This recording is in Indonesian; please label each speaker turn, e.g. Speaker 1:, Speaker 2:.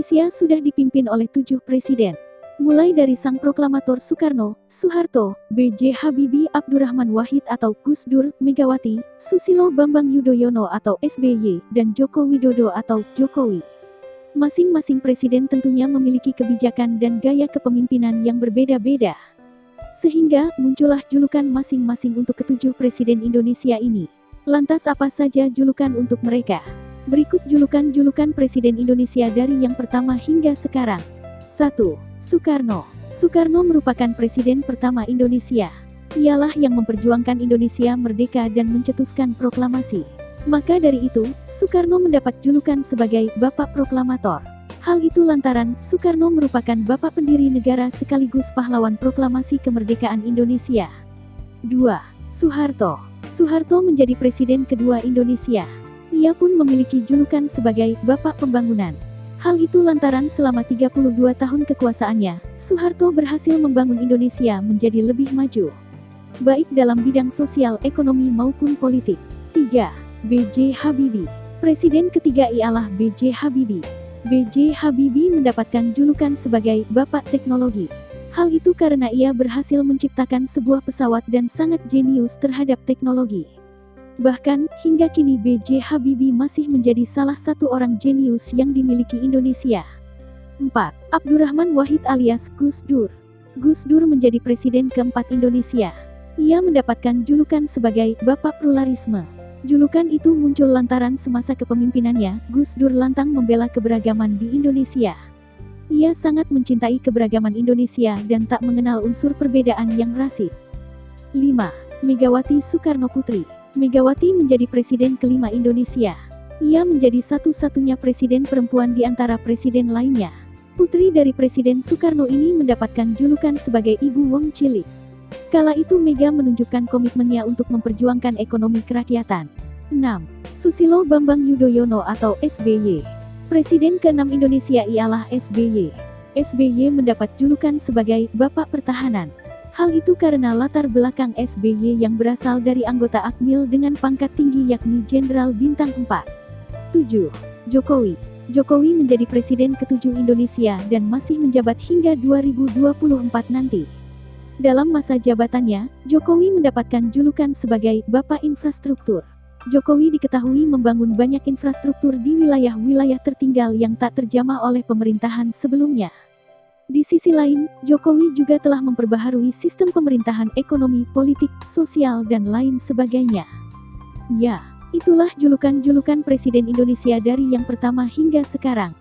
Speaker 1: Indonesia sudah dipimpin oleh 7 presiden. Mulai dari sang proklamator Soekarno, Soeharto, B.J. Habibie, Abdurrahman Wahid atau Gus Dur, Megawati, Susilo Bambang Yudhoyono atau SBY, dan Joko Widodo atau Jokowi. Masing-masing presiden tentunya memiliki kebijakan dan gaya kepemimpinan yang berbeda-beda. Sehingga, muncullah julukan masing-masing untuk ketujuh presiden Indonesia ini. Lantas apa saja julukan untuk mereka? Berikut julukan-julukan Presiden Indonesia dari yang pertama hingga sekarang. 1. Soekarno. Soekarno merupakan presiden pertama Indonesia. Ialah yang memperjuangkan Indonesia merdeka dan mencetuskan proklamasi. Maka dari itu, Soekarno mendapat julukan sebagai Bapak Proklamator. Hal itu lantaran Soekarno merupakan bapak pendiri negara sekaligus pahlawan proklamasi kemerdekaan Indonesia. 2. Soeharto. Soeharto menjadi presiden kedua Indonesia. Ia pun memiliki julukan sebagai Bapak Pembangunan. Hal itu lantaran selama 32 tahun kekuasaannya, Soeharto berhasil membangun Indonesia menjadi lebih maju, baik dalam bidang sosial, ekonomi maupun politik. 3. B.J. Habibie. Presiden ketiga ialah B.J. Habibie. B.J. Habibie mendapatkan julukan sebagai Bapak Teknologi. Hal itu karena ia berhasil menciptakan sebuah pesawat dan sangat jenius terhadap teknologi. Bahkan, hingga kini B.J. Habibie masih menjadi salah satu orang jenius yang dimiliki Indonesia. 4. Abdurrahman Wahid alias Gus Dur. Gus Dur menjadi presiden keempat Indonesia. Ia mendapatkan julukan sebagai Bapak Pluralisme. Julukan itu muncul lantaran semasa kepemimpinannya, Gus Dur lantang membela keberagaman di Indonesia. Ia sangat mencintai keberagaman Indonesia dan tak mengenal unsur perbedaan yang rasis. 5. Megawati Soekarno Putri. Megawati menjadi presiden kelima Indonesia. Ia menjadi satu-satunya presiden perempuan di antara presiden lainnya. Putri dari Presiden Soekarno ini mendapatkan julukan sebagai Ibu Wong Cilik. Kala itu Mega menunjukkan komitmennya untuk memperjuangkan ekonomi kerakyatan. 6. Susilo Bambang Yudhoyono atau SBY. Presiden ke-6 Indonesia ialah SBY. SBY mendapat julukan sebagai Bapak Pertahanan. Hal itu karena latar belakang SBY yang berasal dari anggota Akmil dengan pangkat tinggi yakni Jenderal Bintang 4. 7. Jokowi. Jokowi menjadi presiden ke-7 Indonesia dan masih menjabat hingga 2024 nanti. Dalam masa jabatannya, Jokowi mendapatkan julukan sebagai Bapak Infrastruktur. Jokowi diketahui membangun banyak infrastruktur di wilayah-wilayah tertinggal yang tak terjamah oleh pemerintahan sebelumnya. Di sisi lain, Jokowi juga telah memperbaharui sistem pemerintahan, ekonomi, politik, sosial, dan lain sebagainya. Ya, itulah julukan-julukan Presiden Indonesia dari yang pertama hingga sekarang.